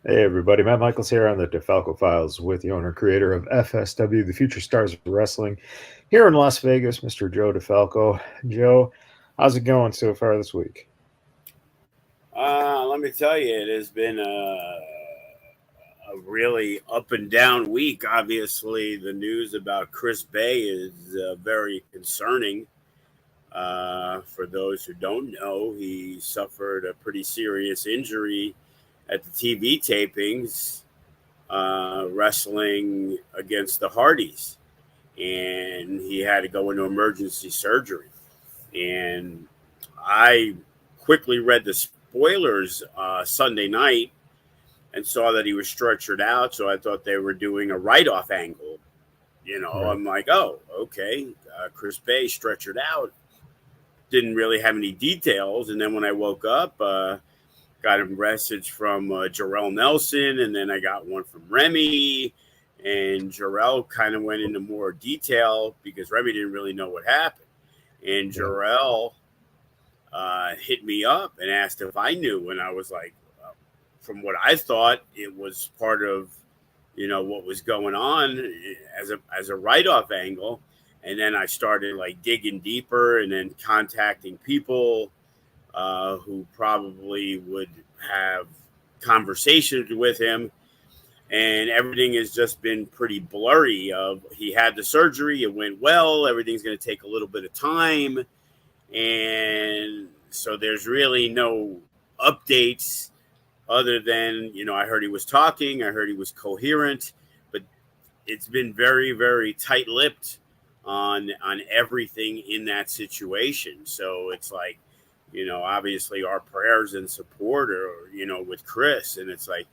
Hey everybody, Matt Michaels here on the DeFalco Files with the owner creator of FSW, the Future Stars of Wrestling, here in Las Vegas, Mr. Joe DeFalco. Joe, how's it going so far this week? Let me tell you, it has been a really up and down week. Obviously, the news about Chris Bey is very concerning. For those who don't know, he suffered a pretty serious injury at the TV tapings, wrestling against the Hardys, and he had to go into emergency surgery. And I quickly read the spoilers Sunday night and saw that he was stretchered out. So I thought they were doing a write off angle. Right. I'm like, oh, okay. Chris Bay stretchered out. Didn't really have any details. And then when I woke up, got a message from Jarrell Nelson, and then I got one from Remy. And Jarrell kind of went into more detail because Remy didn't really know what happened. And Yeah. Jarrell hit me up and asked if I knew, and I was like, from what I thought, it was part of what was going on as a write off angle, and then I started like digging deeper and then contacting people who probably would have conversations with him, and everything has just been pretty blurry. Of he had the surgery, it went well, everything's going to take a little bit of time, and so there's really no updates other than I heard he was talking, I heard he was coherent, but it's been very very tight-lipped on everything in that situation. So it's like, obviously our prayers and support are with Chris, and it's like,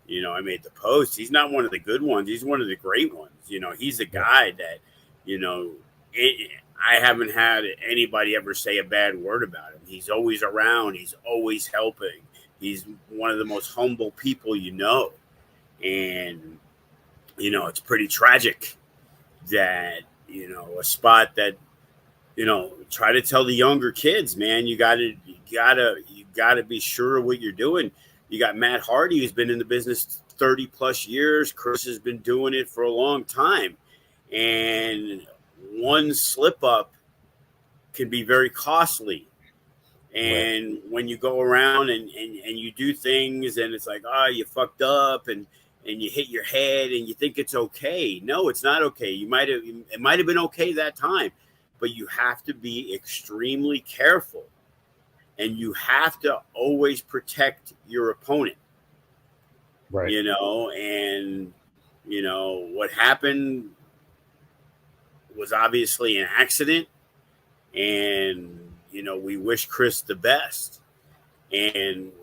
I made the post. He's not one of the good ones. He's one of the great ones. He's a Yeah. guy that, you know, I haven't had anybody ever say a bad word about him. He's always around. He's always helping. He's one of the most humble people and it's pretty tragic that a spot that try to tell the younger kids, man, you gotta be sure of what you're doing. You got Matt Hardy, who's been in the business 30 plus years. Chris has been doing it for a long time, and one slip up can be very costly. Right. And when you go around and you do things and it's like, oh, you fucked up, and you hit your head and you think it's okay. No, it's not okay. It might have been okay that time, but you have to be extremely careful, and you have to always protect your opponent. Right. And what happened was obviously an accident, and we wish Chris the best. And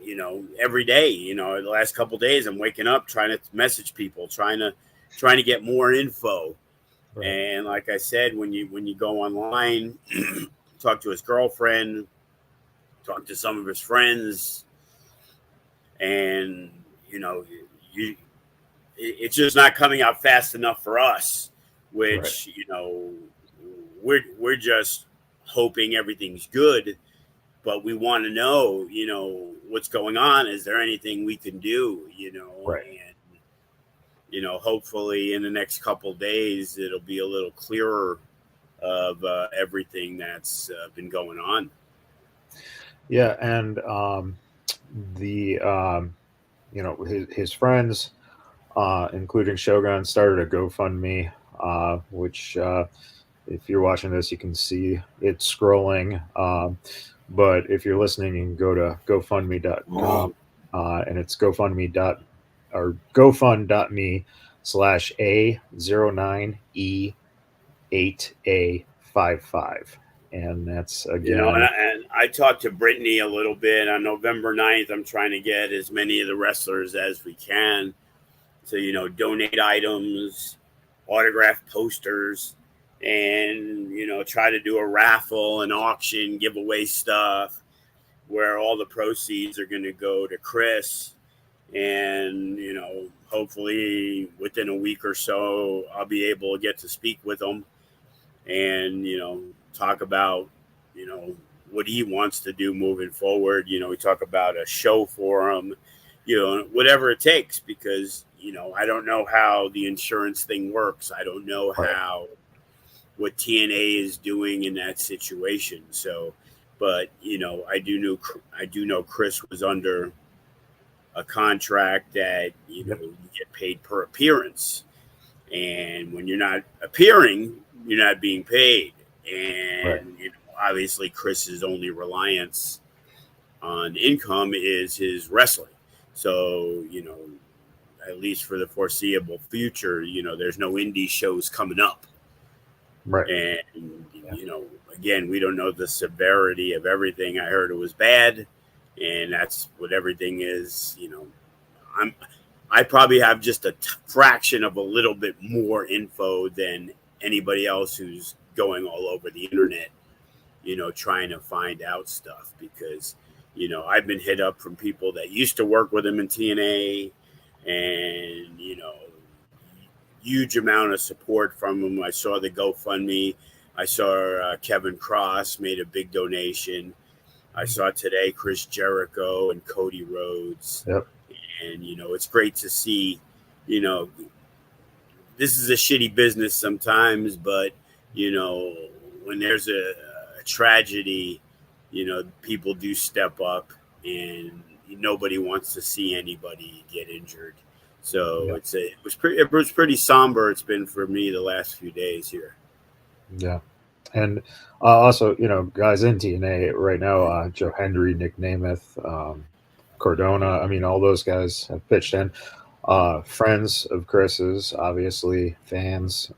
every day, the last couple of days, I'm waking up trying to message people, trying to get more info. Right. And like I said, when you go online, talk to his girlfriend, talk to some of his friends, and you it's just not coming out fast enough for us. Right. Which we're just hoping everything's good, but we want to know, what's going on. Is there anything we can do? Right. And hopefully in the next couple days it'll be a little clearer of everything that's been going on. Yeah, and the his friends, including Shogun, started a GoFundMe, which if you're watching this, you can see it scrolling. But if you're listening, you can go to GoFundMe.com, and it's GoFund.me/A09E8A55. And that's And again, I talked to Brittany a little bit on November 9th. I'm trying to get as many of the wrestlers as we can to, donate items, autograph posters, and, try to do a raffle, an auction, give away stuff where all the proceeds are going to go to Chris. And, hopefully within a week or so, I'll be able to get to speak with him and, talk about, what he wants to do moving forward. We talk about a show for him, whatever it takes, because, I don't know how the insurance thing works. I don't know Right. what TNA is doing in that situation. So, but, I do know Chris was under a contract that, Yep. you get paid per appearance. And when you're not appearing, you're not being paid. Right. And, obviously Chris's only reliance on income is his wrestling. So, at least for the foreseeable future, there's no indie shows coming up. Right. And, again, we don't know the severity of everything. I heard it was bad, and that's what everything is. I probably have just a fraction of a little bit more info than anybody else who's going all over the internet, trying to find out stuff, because, I've been hit up from people that used to work with him in TNA, and, huge amount of support from him. I saw the GoFundMe. I saw Kevin Cross made a big donation. I saw today Chris Jericho and Cody Rhodes. Yep. And, it's great to see, this is a shitty business sometimes, but, when there's a tragedy, people do step up, and nobody wants to see anybody get injured. So Yeah. it was pretty somber. It's been for me the last few days here. Yeah. And also, guys in TNA right now, Joe Hendry, Nick Namath, Cordona, I mean, all those guys have pitched in. Friends of Chris's, obviously, fans.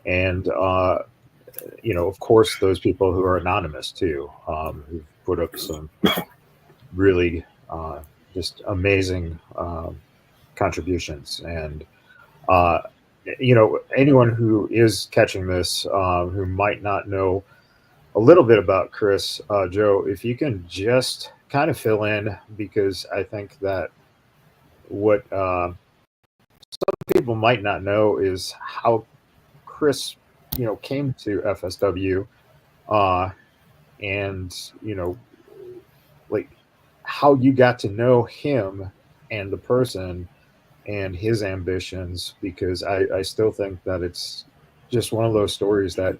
And, of course, those people who are anonymous, too, who've put up some really just amazing contributions. And, anyone who is catching this, who might not know a little bit about Chris, Joe, if you can just kind of fill in, because I think that what some people might not know is how Chris, came to FSW, and, like how you got to know him and the person and his ambitions, because I still think that it's just one of those stories that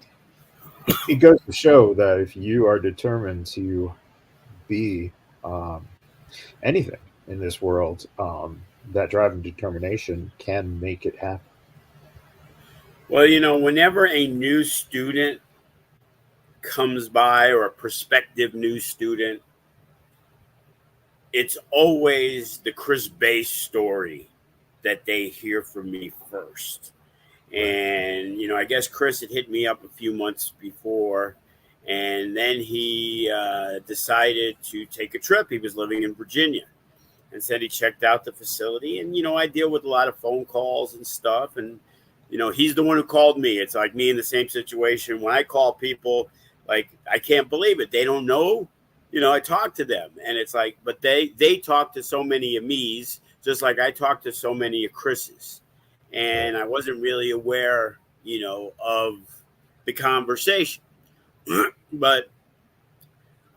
it goes to show that if you are determined to be anything in this world, that drive and determination can make it happen. Well, whenever a new student comes by, or a prospective new student, it's always the Chris Bey story that they hear from me first. And, I guess Chris had hit me up a few months before, and then he decided to take a trip. He was living in Virginia, and said he checked out the facility. And, I deal with a lot of phone calls and stuff. And, he's the one who called me. It's like me in the same situation. When I call people, like, I can't believe it. They don't know. I talk to them, and it's like, but they talk to so many of me's, just like I talk to so many of Chris's. And I wasn't really aware, of the conversation. But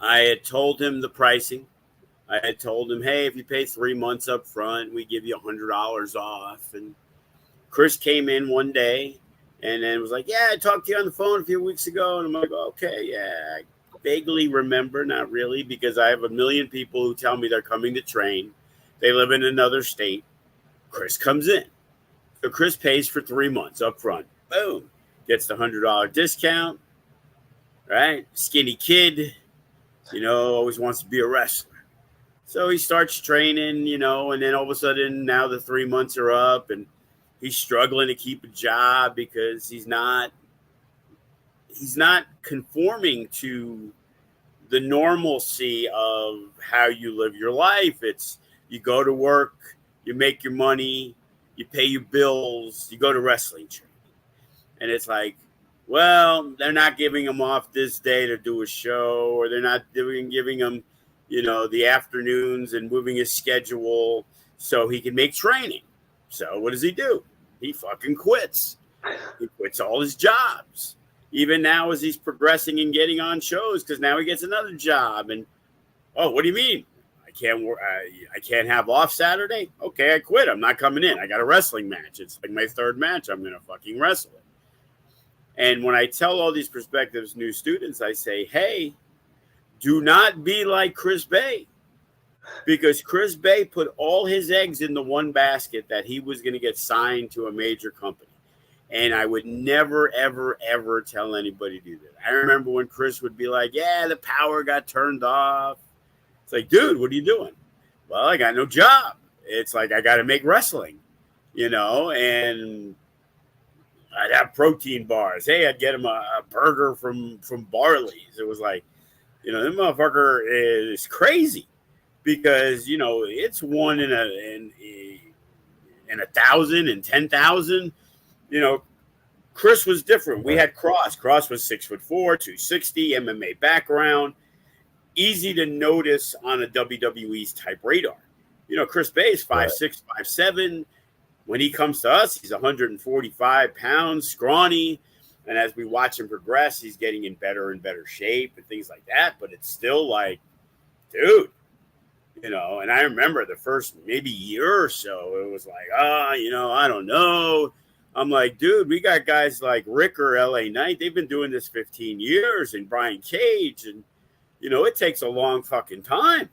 I had told him the pricing. I had told him, hey, if you pay 3 months up front, we give you $100 off. And Chris came in one day and then was like, yeah, I talked to you on the phone a few weeks ago. And I'm like, okay, yeah, I vaguely remember, not really, because I have a million people who tell me they're coming to train. They live in another state. Chris comes in. So Chris pays for 3 months up front. Boom. Gets the $100 discount. Right? Skinny kid, always wants to be a wrestler. So he starts training, and then all of a sudden now the 3 months are up, and he's struggling to keep a job because he's not conforming to the normalcy of how you live your life. It's you go to work, you make your money, you pay your bills, you go to wrestling training. And it's like, well, they're not giving him off this day to do a show, or they're not giving him, the afternoons, and moving his schedule so he can make training. So what does he do? He fucking quits. He quits all his jobs. Even now as he's progressing and getting on shows, because now he gets another job. And, oh, what do you mean? I can't work. I can't have off Saturday. Okay, I quit. I'm not coming in. I got a wrestling match. It's like my third match. I'm gonna fucking wrestle it. And when I tell all these prospective new students, I say, hey, do not be like Chris Bey, because Chris Bey put all his eggs in the one basket that he was going to get signed to a major company. And I would never, ever, ever tell anybody to do that. I remember when Chris would be like, yeah, the power got turned off. It's like, dude, what are you doing? Well, I got no job. It's like, I got to make wrestling, and I'd have protein bars. Hey, I'd get him a burger from Barley's. It was like, that motherfucker is crazy because, it's one in a 1,000 and 10,000. Chris was different. We had Cross. Cross was 6'4", 260, MMA background, easy to notice on a WWE's type radar. Chris Bey is 5'6", 5'7". When he comes to us, he's 145 pounds, scrawny. And as we watch him progress, he's getting in better and better shape and things like that. But it's still like, dude, and I remember the first maybe year or so, it was like, I don't know. I'm like, dude, we got guys like Rick or LA Knight. They've been doing this 15 years, and Brian Cage. And, it takes a long fucking time.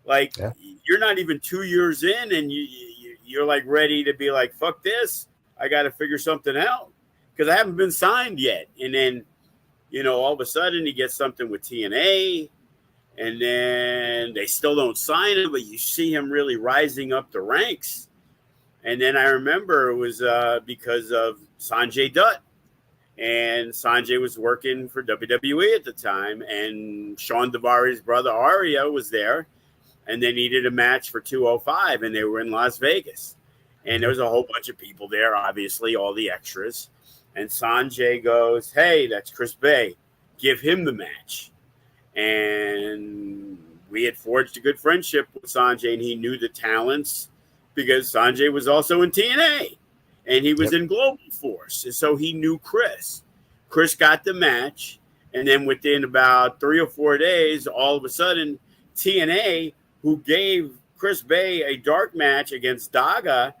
Like, you're not even 2 years in, and you're like ready to be like, fuck this. I got to figure something out because I haven't been signed yet. And then, all of a sudden he gets something with TNA, and then they still don't sign him, but you see him really rising up the ranks. And then I remember it was because of Sanjay Dutt. And Sanjay was working for WWE at the time, and Sean Devari's brother Arya was there, and they needed a match for 205, and they were in Las Vegas. And there was a whole bunch of people there, obviously, all the extras. And Sanjay goes, hey, that's Chris Bey. Give him the match. And we had forged a good friendship with Sanjay, and he knew the talents because Sanjay was also in TNA, and he was in Global Force. And so he knew Chris. Chris got the match, and then within about 3 or 4 days, all of a sudden, TNA, who gave Chris Bey a dark match against Daga,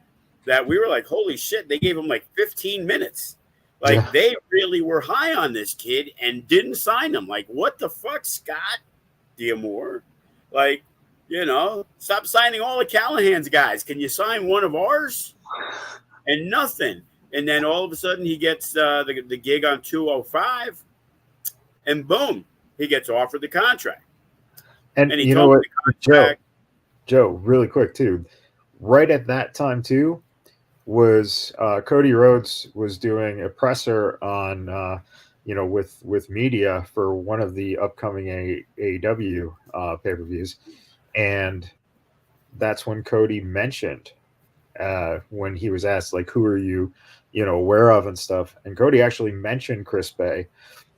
that we were like, holy shit, they gave him like 15 minutes. Like, they really were high on this kid and didn't sign him. Like, what the fuck, Scott D'Amore? Like, stop signing all of Callahan's guys. Can you sign one of ours? And nothing. And then all of a sudden he gets the gig on 205, and boom, he gets offered the contract. And he told me the contract. Joe, really quick too. Right at that time too, was Cody Rhodes was doing a presser on with media for one of the upcoming AEW pay-per-views, and that's when Cody mentioned when he was asked like, who are you aware of and stuff, and Cody actually mentioned Chris Bey.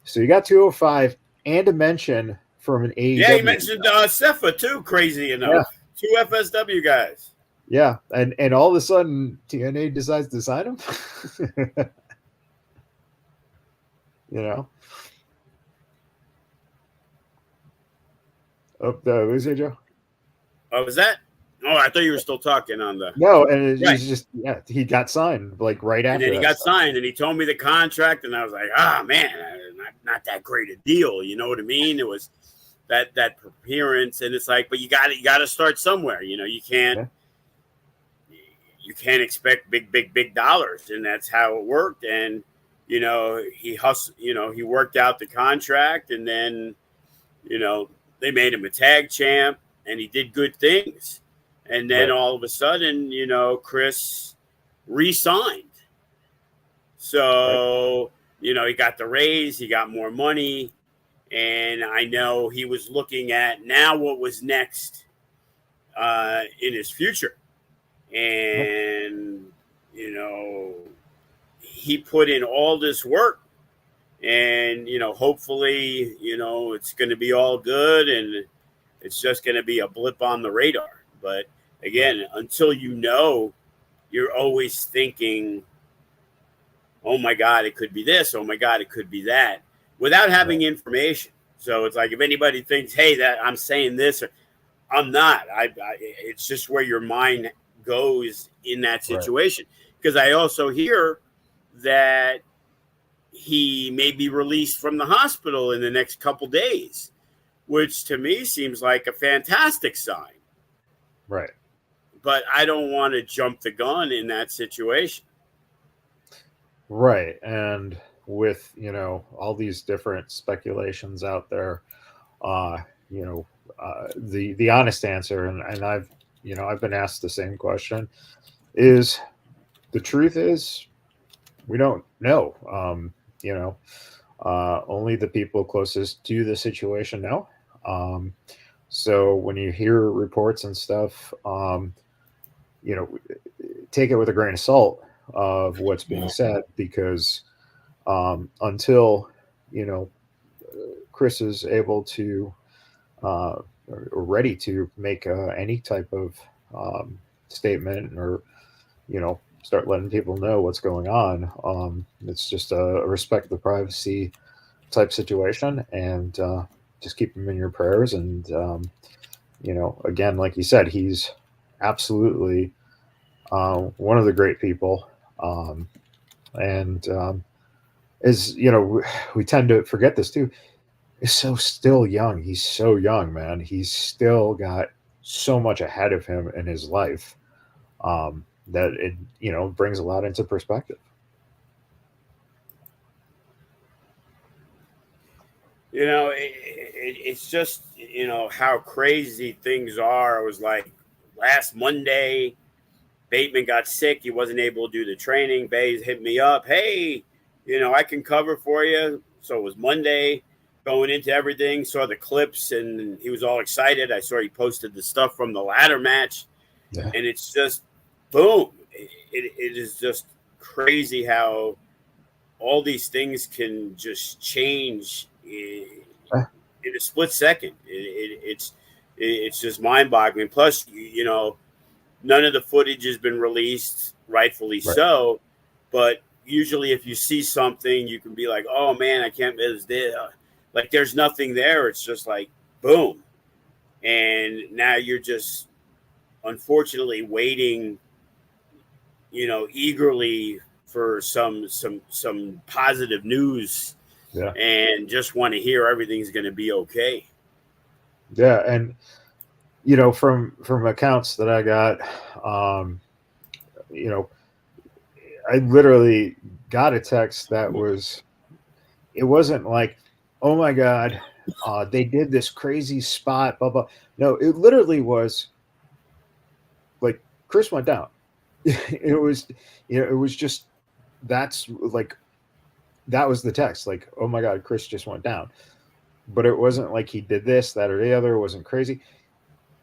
So you got 205 and a mention from an AEW. Yeah, he mentioned Sefa too, crazy enough. 2 FSW guys. Yeah, and all of a sudden TNA decides to sign him. Was it Joe? Oh, was that? Oh, I thought you were still talking on the. No, and it's just he got signed like right after. And then he got signed, and he told me the contract, and I was like, man, not that great a deal. You know what I mean? It was that appearance, and it's like, but you got to start somewhere. You can't. Yeah. You can't expect big dollars, and that's how it worked. And he hustled. He worked out the contract, and then they made him a tag champ, and he did good things. And then all of a sudden, Chris re-signed. So he got the raise, he got more money, and I know he was looking at now what was next in his future. And, he put in all this work, and, hopefully, it's going to be all good, and it's just going to be a blip on the radar. But again, until you're always thinking, oh my God, it could be this. Oh my God, it could be that, without having information. So it's like, if anybody thinks, hey, that I'm saying this, I'm not. It's just where your mind goes in that Right. situation. Because I also hear that he may be released from the hospital in the next couple days, which to me seems like a fantastic sign. Right. But I don't want to jump the gun in that situation. Right. And with, all these different speculations out there, uh, you know, the honest answer, and I've been asked the same question, is the truth is we don't know. Only the people closest to the situation know. Um, so when you hear reports and stuff, you know, take it with a grain of salt of what's being said, because until you know Chris is able to or ready to make any type of statement, or start letting people know what's going on, it's just a respect the privacy type situation, and just keep him in your prayers. And again, like you said, he's absolutely one of the great people. And is we tend to forget this too. Is so still young. He's so young, man. He's still got so much ahead of him in his life, that it brings a lot into perspective. It's just how crazy things are. It was like last Monday, Bateman got sick. He wasn't able to do the training. Bays hit me up. Hey, I can cover for you. So it was Monday, going into everything. Saw the clips, and he was all excited. I saw he posted the stuff from the ladder match, Yeah. and it's just boom. It is just crazy how all these things can just change in a split second. It's just mind boggling. Plus, none of the footage has been released, rightfully Right. so. But usually, if you see something, you can be like, "Oh man, I can't believe this." Like, there's nothing there. It's just like boom, and now you're just unfortunately waiting, eagerly for some positive news, Yeah. and just want to hear everything's going to be okay. Yeah. And from accounts that I got, um, you know, I literally got a text that was, it wasn't like, oh my God, they did this crazy spot, blah, blah. No, it literally was like Chris went down. It was, it was just, that's like, that was the text. Like, oh my God, Chris just went down. But it wasn't like he did this, that, or the other. It wasn't crazy.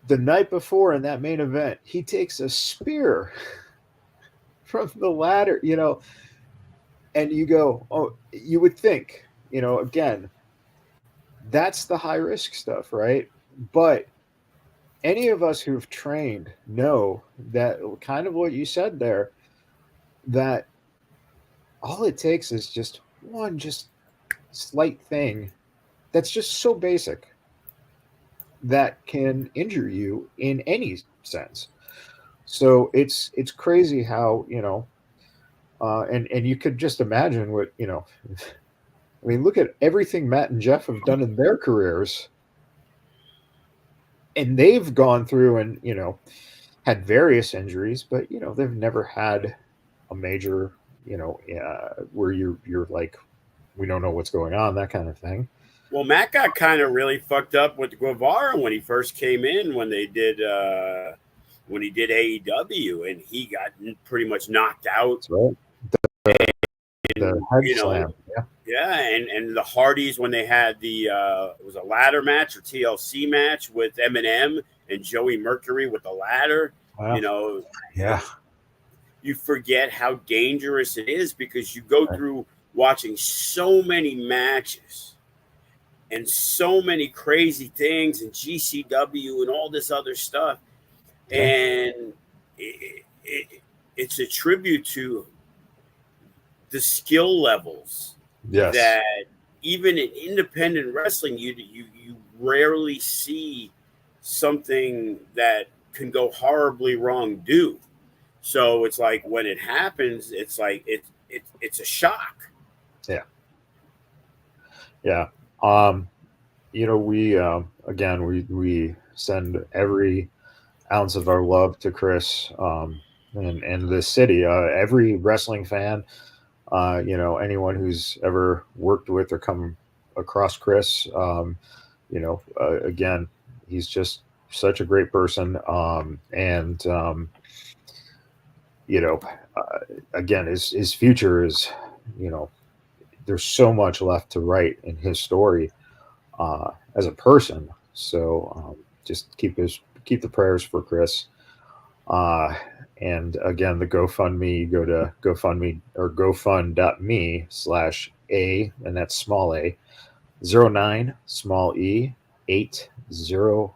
The night before in that main event, he takes a spear from the ladder, and you go, oh, you would think, again, that's the high risk stuff, right? But any of us who've trained know that, kind of what you said there, that all it takes is just one just slight thing that's just so basic that can injure you in any sense. So it's crazy how, and you could just imagine what, I mean, look at everything Matt and Jeff have done in their careers, and they've gone through and, had various injuries, but, they've never had a major, where you're like, we don't know what's going on, that kind of thing. Well, Matt got kind of really fucked up with Guevara when he first came in, when he did AEW, and he got pretty much knocked out. That's right. The And head slam. Yeah. yeah, and the Hardys, when they had the it was a ladder match or TLC match with Eminem and Joey Mercury with the ladder. Wow. You know, Yeah. you forget how dangerous it is, because you go through watching so many matches and so many crazy things and GCW and all this other stuff. Yeah. And it's a tribute to the skill levels Yes. that even in independent wrestling, you rarely see something that can go horribly wrong do. So it's like when it happens, it's like it's a shock. Yeah. Yeah. We again we send every ounce of our love to Chris, and this city. Every wrestling fan, anyone who's ever worked with or come across Chris, again, he's just such a great person, and you know, again, his future is, you know, there's so much left to write in his story as a person. So just keep the prayers for Chris. Uh, and again, the GoFundMe, you go to GoFundMe or GoFund.me/A, and that's small a, 09, small e, 80, small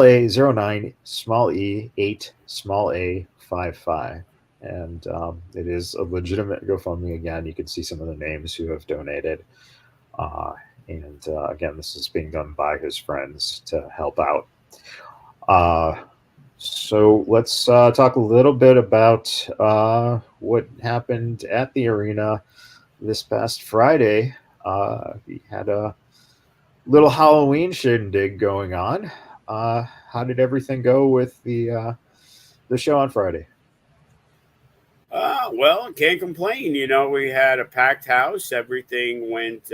a, 09, small e, 8, small a, 55. And it is a legitimate GoFundMe. Again, you can see some of the names who have donated. Uh, and again, this is being done by his friends to help out. So let's talk a little bit about what happened at the arena this past Friday. We had a little Halloween shindig going on. How did everything go with the show on Friday? Well, can't complain. You know, we had a packed house. Everything went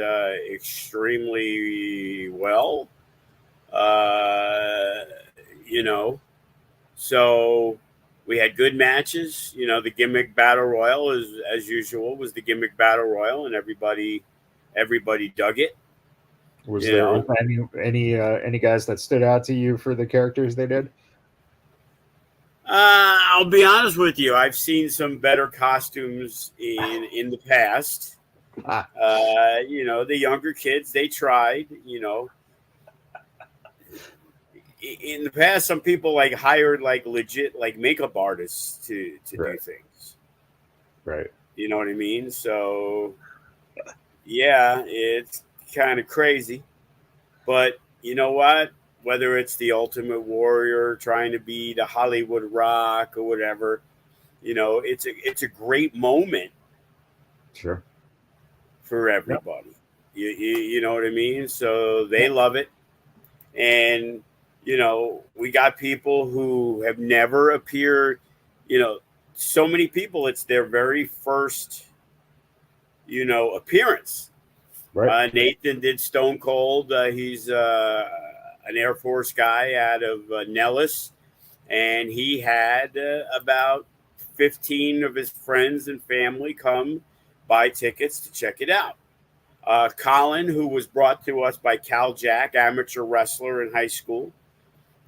extremely well. Uh, you know, so we had good matches. You know, the gimmick battle royal is, as usual, was the gimmick battle royal, and everybody dug it. Was You there know, any guys that stood out to you for the characters they did? I'll be honest with you. I've seen some better costumes in the past. Ah, The younger kids, they tried. In the past, some people like hired like legit like makeup artists to do right, things. right, You know what I mean? So yeah, it's kind of crazy. But you know what? Whether it's the Ultimate Warrior trying to be the Hollywood Rock or whatever, it's a great moment sure. for Yep. everybody. You know what I mean? So they love it, and we got people who have never appeared. So many people, it's their very first appearance. Right. Nathan did Stone Cold. He's an Air Force guy out of Nellis, and he had about 15 of his friends and family come buy tickets to check it out. Colin, who was brought to us by Cal Jack, amateur wrestler in high school.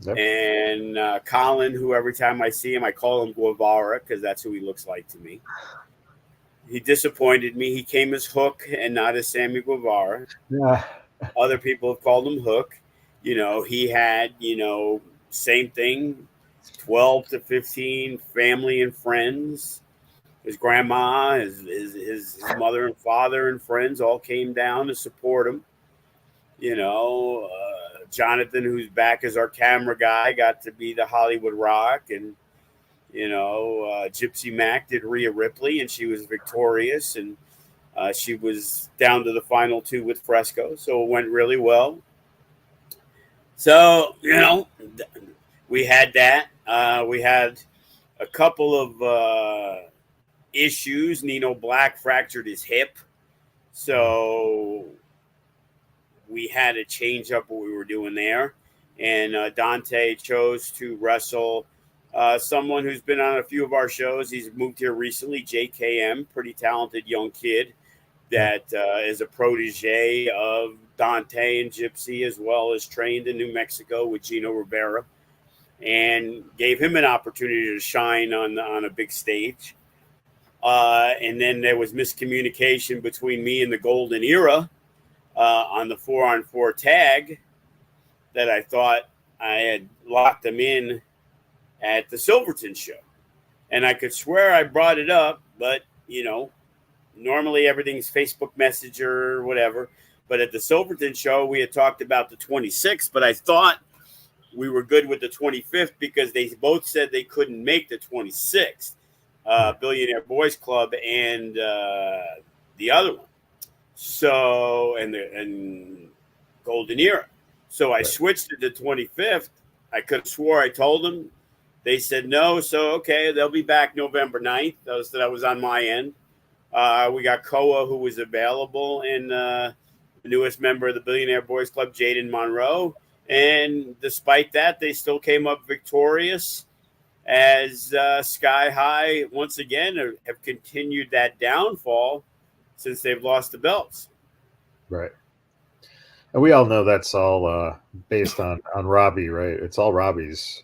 Yep. And Colin, who every time I see him, I call him Guevara because that's who he looks like to me. He disappointed me. He came as Hook and not as Sammy Guevara. Yeah. Other people have called him Hook. He had, same thing, 12 to 15 family and friends. His grandma, his mother and father and friends all came down to support him. Jonathan, who's back as our camera guy, got to be the Hollywood Rock. And, Gypsy Mac did Rhea Ripley, and she was victorious. And she was down to the final two with Fresco. So it went really well. So, we had that. We had a couple of issues. Nino Black fractured his hip. So we had to change up what we were doing there. And Dante chose to wrestle someone who's been on a few of our shows. He's moved here recently, JKM, pretty talented young kid that is a protege of Dante and Gypsy, as well as trained in New Mexico with Gino Rivera, and gave him an opportunity to shine on a big stage. And then there was miscommunication between me and the Golden Era on the 4-on-4 tag that I thought I had locked them in at the Silverton show. And I could swear I brought it up, but, normally everything's Facebook Messenger or whatever. But at the Silverton show, we had talked about the 26th, but I thought we were good with the 25th because they both said they couldn't make the 26th, Billionaire Boys Club and the other one. So, and Golden Era. So I switched it to 25th. I could have swore I told them. They said no. So, okay, they'll be back November 9th. That was on my end. We got Koa, who was available, and the newest member of the Billionaire Boys Club, Jaden Monroe. And despite that, they still came up victorious as Sky High, once again, have continued that downfall since they've lost the belts. Right. And we all know that's all based on Robbie, right? It's all Robbie's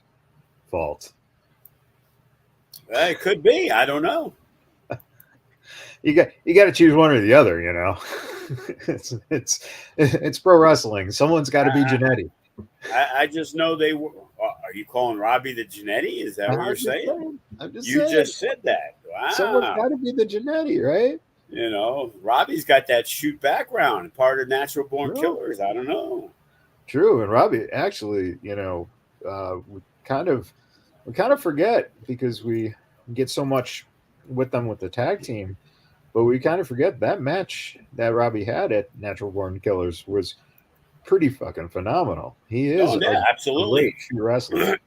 fault. It could be. I don't know. You got to choose one or the other, you know. it's pro wrestling. Someone's got to be Jannetty. I just know they were. Are you calling Robbie the Jannetty? Is that what you're saying? I'm just you saying. Just said that. Wow. Someone's got to be the Jannetty, right? You know, Robbie's got that shoot background, part of Natural Born Killers. I don't know. True, and Robbie actually, you know, we kind of forget because we get so much with them with the tag team, but we kind of forget that match that Robbie had at Natural Born Killers was pretty fucking phenomenal. He is absolutely great shoot wrestler.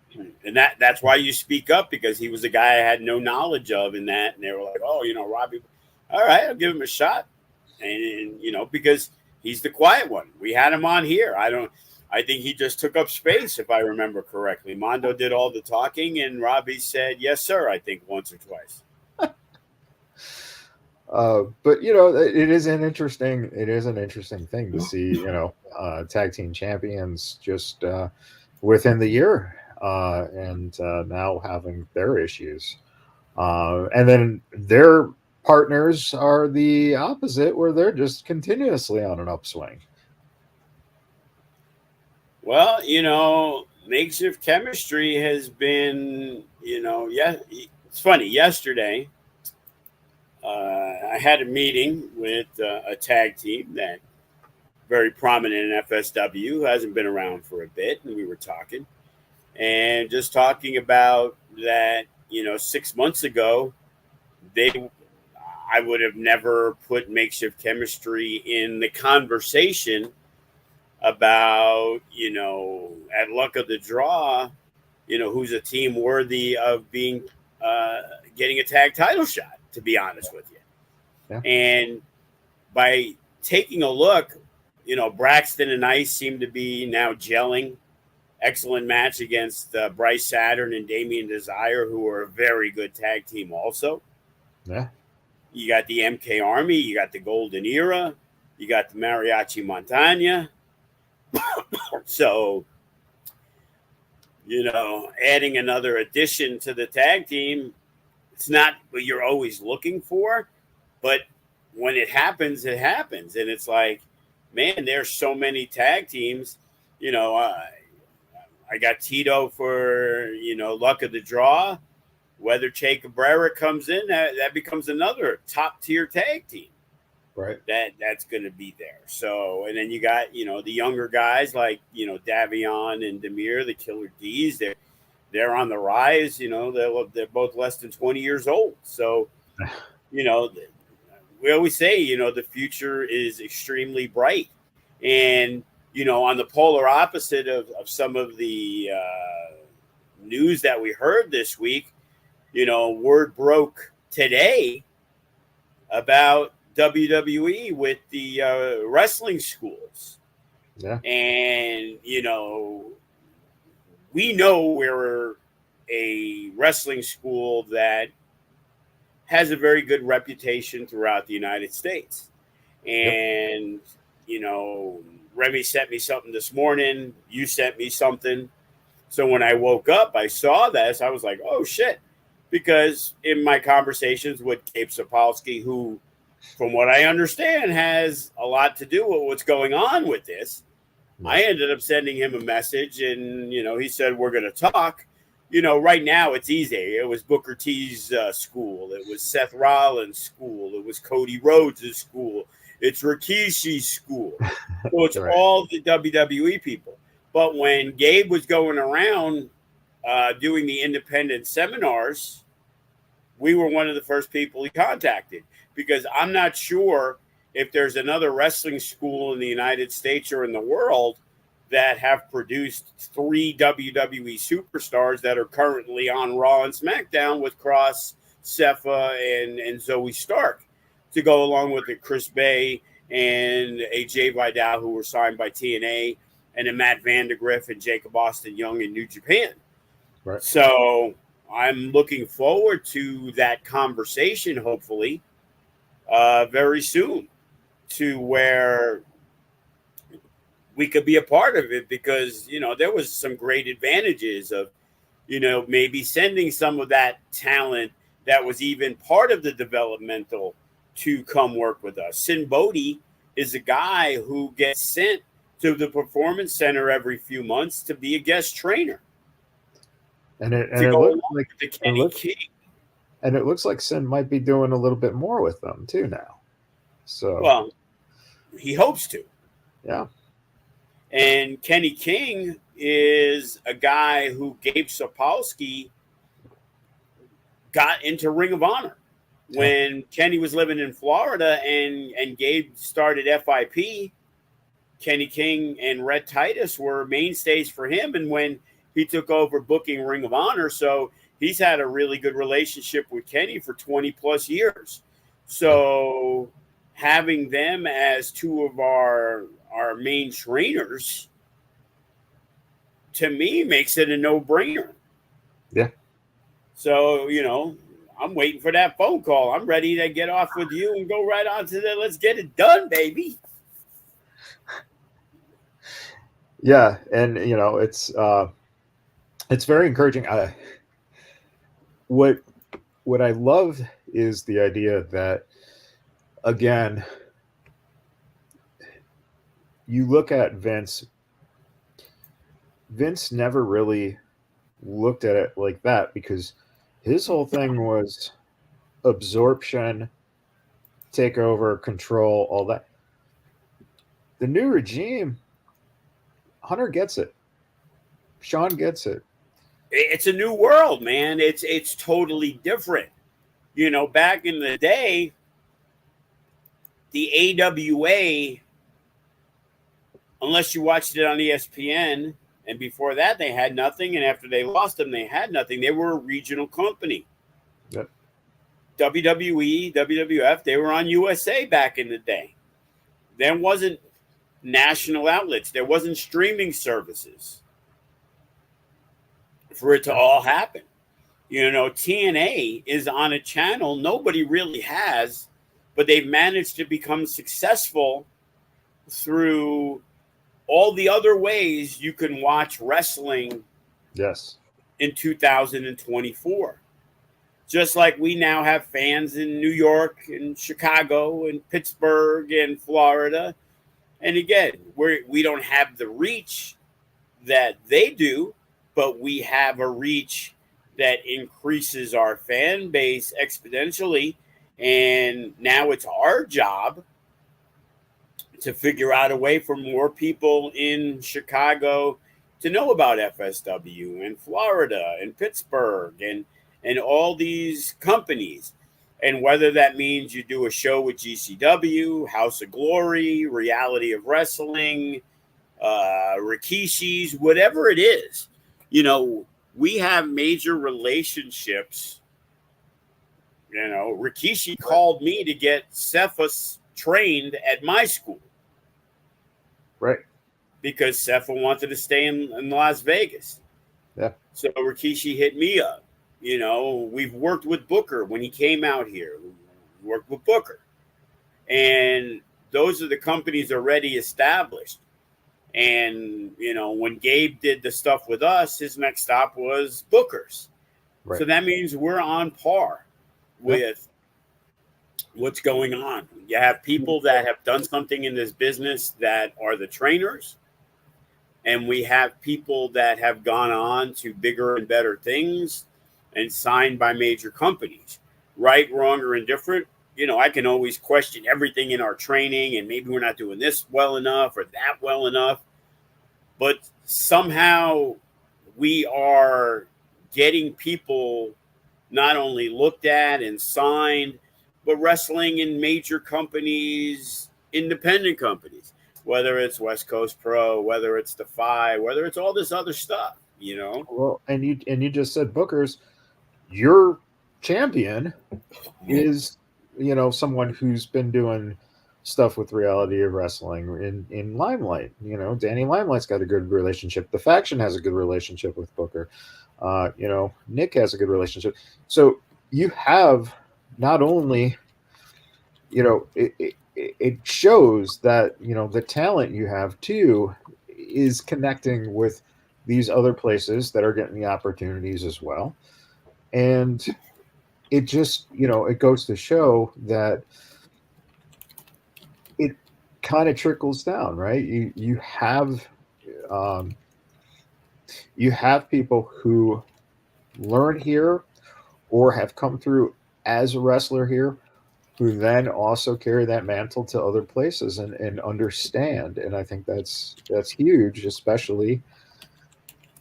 And that's why you speak up, because he was a guy I had no knowledge of in that, and they were like, oh, you know, Robbie, all right, I'll give him a shot. And you know, because he's the quiet one. We had him on here. I think he just took up space, if I remember correctly. Mondo did all the talking, and Robbie said, yes, sir, I think once or twice. But you know, it is an interesting thing to see, you know, tag team champions just within the year, and now having their issues, and then their partners are the opposite, where they're just continuously on an upswing. Well, you know, Makeshift Chemistry has been, you know, it's funny. Yesterday, I had a meeting with a tag team that very prominent in FSW, who hasn't been around for a bit, and we were talking and just talking about that. You know, 6 months ago, I would have never put Makeshift Chemistry in the conversation about, you know, at luck of the draw, you know, who's a team worthy of being getting a tag title shot, to be honest with you. Yeah. And by taking a look, you know, Braxton and Ice seem to be now gelling. Excellent match against Bryce Saturn and Damien Desire, who are a very good tag team also. Yeah. You got the MK Army, you got the Golden Era, you got the Mariachi Montana. So, you know, adding another addition to the tag team, it's not what you're always looking for, but when it happens, it happens. And it's like, man, there's so many tag teams. You know, I got Tito for, you know, luck of the draw. Whether Che Cabrera comes in, that becomes another top tier tag team. Right. That's going to be there. So, and then you got, you know, the younger guys like, you know, Davion and Demir, the Killer D's. They're on the rise. You know, they're both less than 20 years old. So, you know, we always say, you know, the future is extremely bright. And, you know, on the polar opposite of some of the news that we heard this week, you know, word broke today about WWE with the wrestling schools. Yeah. And, you know, we know we're a wrestling school that has a very good reputation throughout the United States. And, you know, Remy sent me something this morning. You sent me something. So when I woke up, I saw this. I was like, oh, shit. Because in my conversations with Gabe Sapolsky, who, from what I understand, has a lot to do with what's going on with this, I ended up sending him a message, and, you know, he said, we're going to talk. You know, right now it's easy. It was Booker T's school. It was Seth Rollins' school. It was Cody Rhodes' school. It's Rikishi's school. So it's Right. all the WWE people. But when Gabe was going around doing the independent seminars, we were one of the first people he contacted, because I'm not sure if there's another wrestling school in the United States or in the world that have produced 3 WWE superstars that are currently on Raw and SmackDown with Cross, Sepha, and Zoe Stark, to go along with the Chris Bey and AJ Vidal, who were signed by TNA, and then Matt Vandegrift and Jacob Austin Young in New Japan. Right. So I'm looking forward to that conversation, hopefully, very soon, to where we could be a part of it, because, there was some great advantages of, maybe sending some of that talent that was even part of the developmental to come work with us. Sin Bodhi is a guy who gets sent to the Performance Center every few months to be a guest trainer. And it To go looks along like with the Kenny King. and it looks like Sin might be doing a little bit more with them too now. So Well, he hopes to. yeah. And Kenny King is a guy who Gabe Sapolsky got into Ring of Honor when Kenny was living in Florida, and Gabe started FIP. Kenny King and Red Titus were mainstays for him, and when he took over booking Ring of Honor, so he's had a really good relationship with Kenny for 20 plus years. So having them as 2 of our main trainers, to me, makes it a no-brainer. Yeah. So, I'm waiting for that phone call. I'm ready to get off with you and go right on to the let's get it done, baby. Yeah, and it's very encouraging. What I love is the idea that, again, you look at Vince. Vince never really looked at it like that, because his whole thing was absorption, takeover, control, all that. The new regime, Hunter gets it. Sean gets it. It's a new world, man. It's totally different. Back in the day, the AWA, unless you watched it on ESPN, and before that they had nothing, and after they lost them, they had nothing. They were a regional company. Yep. WWE, WWF, they were on USA back in the day. There wasn't national outlets. There wasn't streaming services for it to all happen. TNA is on a channel nobody really has, but they've managed to become successful through all the other ways you can watch wrestling. Yes. In 2024. Just like we now have fans in New York and Chicago and Pittsburgh and Florida. And again, we don't have the reach that they do, but we have a reach that increases our fan base exponentially. And now it's our job to figure out a way for more people in Chicago to know about FSW, and Florida and Pittsburgh and all these companies. And whether that means you do a show with GCW, House of Glory, Reality of Wrestling, Rikishi's, whatever it is, we have major relationships. Rikishi called me to get Cephas trained at my school. Right. Because Sepha wanted to stay in Las Vegas. Yeah. So Rikishi hit me up. We've worked with Booker when he came out here. We worked with Booker. And those are the companies already established. And, when Gabe did the stuff with us, his next stop was Booker's. Right. So that means we're on par with what's going on. You have people that have done something in this business that are the trainers. And we have people that have gone on to bigger and better things and signed by major companies. Right, wrong, or indifferent, I can always question everything in our training, and maybe we're not doing this well enough or that well enough. But somehow we are getting people not only looked at and signed, but wrestling in major companies, independent companies, whether it's West Coast Pro, whether it's Defy, whether it's all this other stuff, Well, and you just said Booker's. Your champion is, someone who's been doing stuff with Reality of Wrestling in Limelight. Danny Limelight's got a good relationship. The Faction has a good relationship with Booker. Nick has a good relationship. So you have not only, it shows that, the talent you have too is connecting with these other places that are getting the opportunities as well. And it just, it goes to show that it kind of trickles down, right? You have people who learn here or have come through as a wrestler here, who then also carry that mantle to other places and understand. And I think that's huge, especially,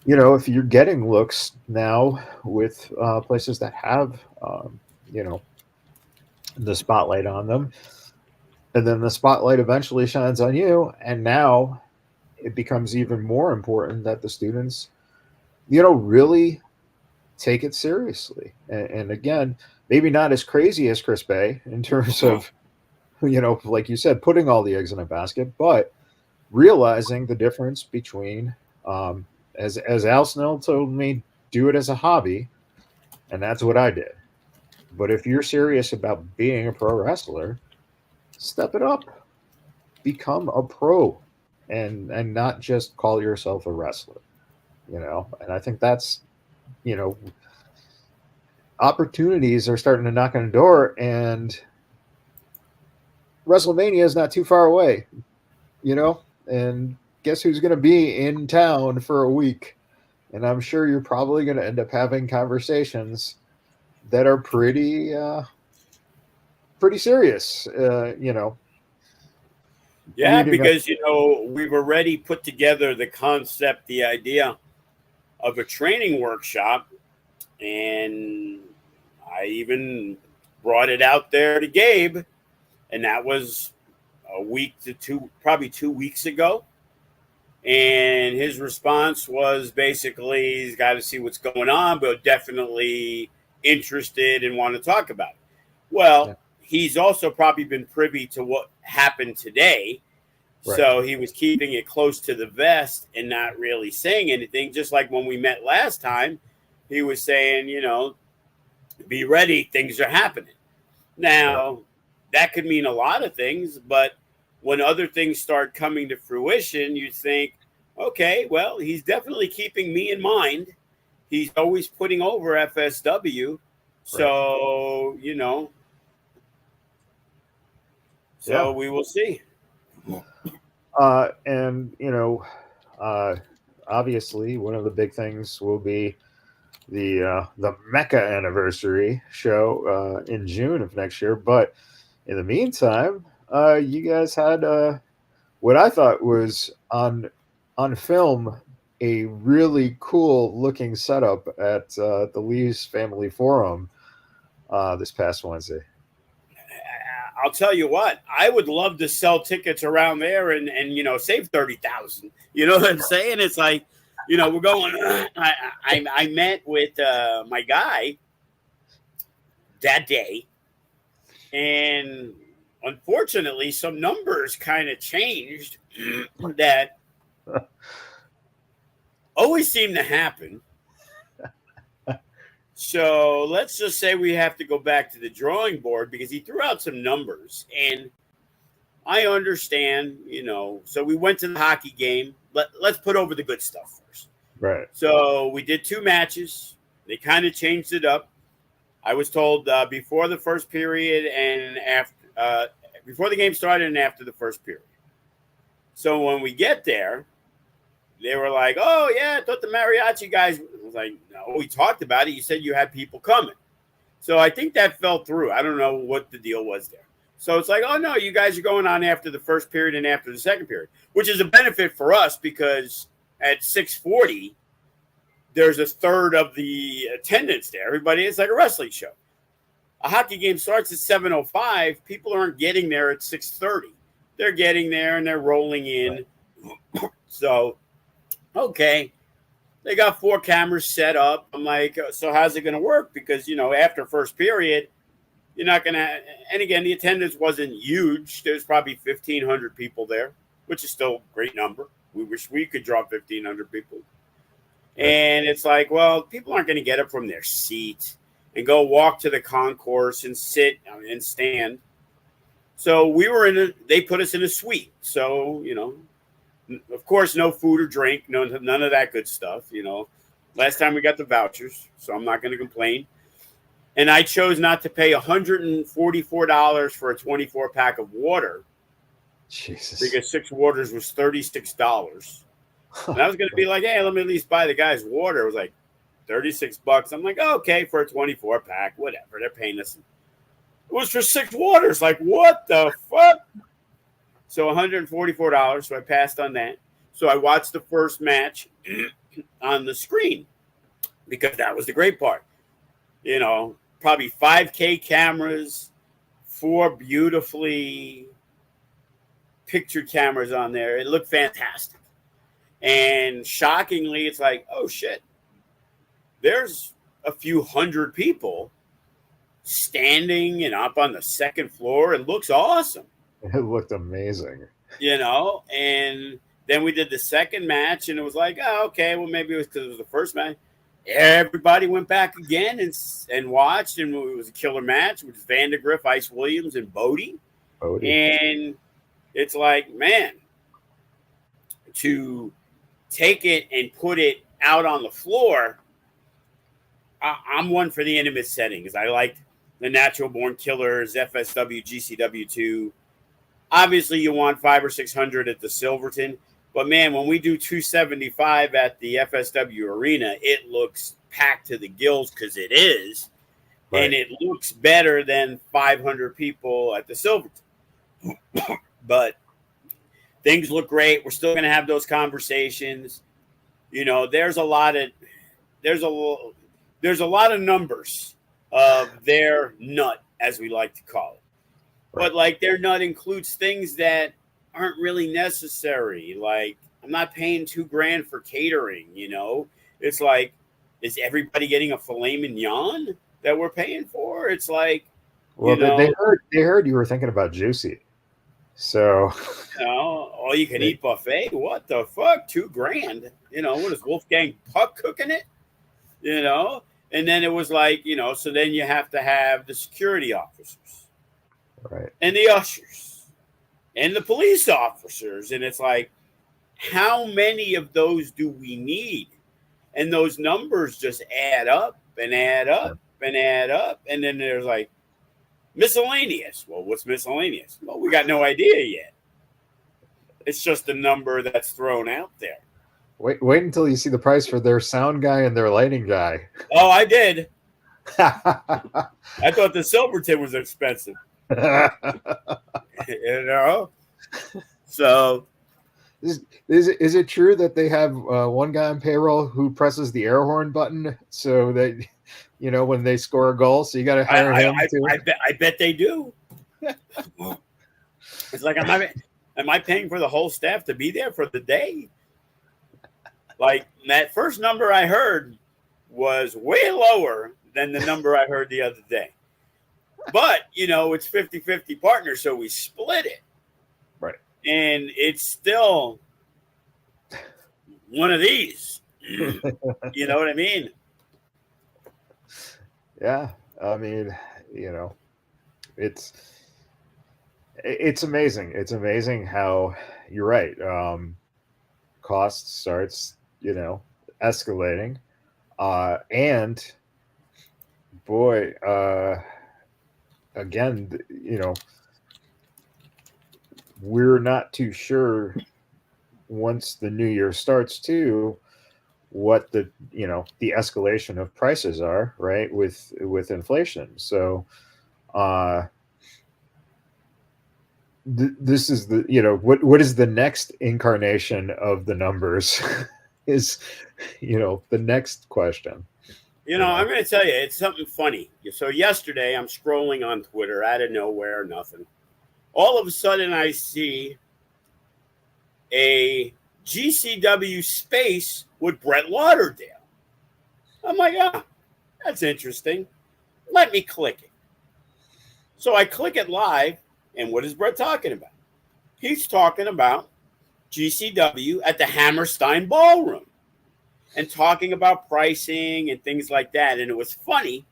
if you're getting looks now with places that have, the spotlight on them, and then the spotlight eventually shines on you. And now it becomes even more important that the students, really take it seriously. And again, maybe not as crazy as Chris Bey in terms of, like you said, putting all the eggs in a basket, but realizing the difference between, as Al Snell told me, do it as a hobby. And that's what I did. But if you're serious about being a pro wrestler, step it up, become a pro, and not just call yourself a wrestler. And I think that's, opportunities are starting to knock on the door, and WrestleMania is not too far away, and guess who's going to be in town for a week? And I'm sure you're probably going to end up having conversations that are pretty serious, Yeah, because, we've already put together the concept, the idea of a training workshop. And I even brought it out there to Gabe. And that was a week to probably 2 weeks ago. And his response was basically, he's got to see what's going on, but definitely interested and want to talk about it. Well, he's also probably been privy to what happened today. Right. So he was keeping it close to the vest and not really saying anything. Just like when we met last time, he was saying, be ready. Things are happening. Now, that could mean a lot of things, but when other things start coming to fruition, you think, okay, well, he's definitely keeping me in mind. He's always putting over FSW. So, so we will see. And, obviously one of the big things will be the Mecca anniversary show in June of next year. But in the meantime, you guys had what I thought was on film a really cool looking setup at the Lee's Family Forum this past Wednesday. I'll tell you what, I would love to sell tickets around there and save 30,000. You know what I'm saying? It's like, we're going. I met with my guy that day, and unfortunately, some numbers kind of changed that always seem to happen. So let's just say we have to go back to the drawing board because he threw out some numbers, and I understand, so we went to the hockey game. Let's put over the good stuff first. Right. So we did 2 matches. They kind of changed it up. I was told before the first period and after, before the game started and after the first period. So when we get there, they were like, oh, yeah, I thought the mariachi guys. I was like, no, we talked about it. You said you had people coming. So I think that fell through. I don't know what the deal was there. So it's like, oh no, you guys are going on after the first period and after the second period, which is a benefit for us because at 6:40 there's a third of the attendance there. Everybody, it's like a wrestling show. A hockey game starts at 7:05. People aren't getting there at 6:30. They're getting there and they're rolling in. Right. So, okay, they got 4 cameras set up. I'm like, so how's it going to work? Because, after first period, you're not going to. And again, the attendance wasn't huge. There's probably 1,500 people there, which is still a great number. We wish we could draw 1,500 people. And it's like, well, people aren't going to get up from their seat and go walk to the concourse and sit and stand. So they put us in a suite. So, of course, no food or drink, none of that good stuff. Last time we got the vouchers, so I'm not going to complain. And I chose not to pay $144 for a 24-pack of water. Jesus. Because 6 waters was $36. And I was going to be like, hey, let me at least buy the guy's water. It was like $36. I'm like, oh, okay, for a 24-pack, whatever. They're paying us. It was for 6 waters. Like, what the fuck? So $144. So I passed on that. So I watched the first match on the screen because that was the great part. Probably 5K cameras, 4 beautifully pictured cameras on there. It looked fantastic. And shockingly, it's like, oh, shit. There's a few hundred people standing and up on the second floor. It looks awesome. It looked amazing. And then we did the second match, and it was like, oh, okay, well, maybe it was because it was the first match. Everybody went back again and watched, and it was a killer match, which was Vandegrift, Ice Williams, and Bodie. And it's like, man, to take it and put it out on the floor, I'm one for the intimate settings. I like the Natural Born Killers, FSW, GCW2. Obviously, you want 500 or 600 at the Silverton. But, man, when we do 275 at the FSW Arena, it looks packed to the gills because it is. Right. And it looks better than 500 people at the Silverton. But things look great. We're still going to have those conversations. There's a lot of numbers of their nut, as we like to call it. Right. But their nut includes things that aren't really necessary. Like, I'm not paying $2,000 for catering. It's like, is everybody getting a filet mignon that we're paying for? It's like, well, they heard you were thinking about Juicy. So, all you can eat buffet. What the fuck? $2,000. What is Wolfgang Puck cooking it? And then it was like, so then you have to have the security officers, right, and the ushers, and the police officers, and it's like, how many of those do we need? And those numbers just add up and add up and add up, and then there's like miscellaneous. Well, what's miscellaneous? Well, we got no idea yet. It's just a number that's thrown out there. Wait until you see the price for their sound guy and their lighting guy. Oh, I did. I thought the Silverton was expensive. So is it true that they have one guy on payroll who presses the air horn button so that when they score a goal, so you got to hire him too? I bet they do. It's like, am I paying for the whole staff to be there for the day? Like, that first number I heard was way lower than the number I heard the other day. But, it's 50-50 partners, so we split it. Right. And it's still one of these. You know what I mean? Yeah. I mean, it's amazing. It's amazing how you're right. Cost starts, escalating. And boy, again, we're not too sure once the new year starts too, what the the escalation of prices are, right, with inflation. So this is the what is the next incarnation of the numbers is the next question. I'm going to tell you, it's something funny. So yesterday, I'm scrolling on Twitter out of nowhere, nothing. All of a sudden, I see a GCW space with Brett Lauderdale. I'm like, that's interesting. Let me click it. So I click it live, and what is Brett talking about? He's talking about GCW at the Hammerstein Ballroom and talking about pricing and things like that. And it was funny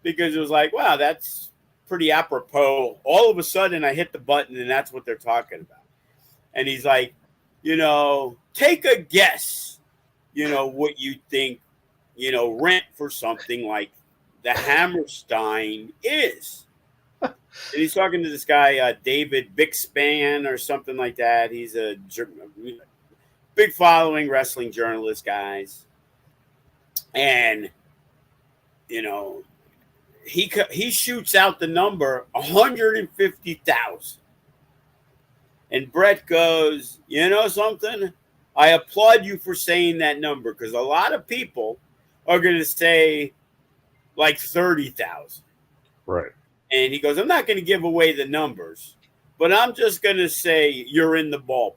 because it was like, wow, that's pretty apropos. All of a sudden, I hit the button, and that's what they're talking about. And he's like, take a guess, what you think, rent for something like the Hammerstein is. And he's talking to this guy, David Bixpan or something like that. He's a big following wrestling journalist, guys. And, he shoots out the number 150,000. And Brett goes, something? I applaud you for saying that number because a lot of people are going to say like 30,000. Right. And he goes, I'm not going to give away the numbers, but I'm just going to say you're in the ballpark.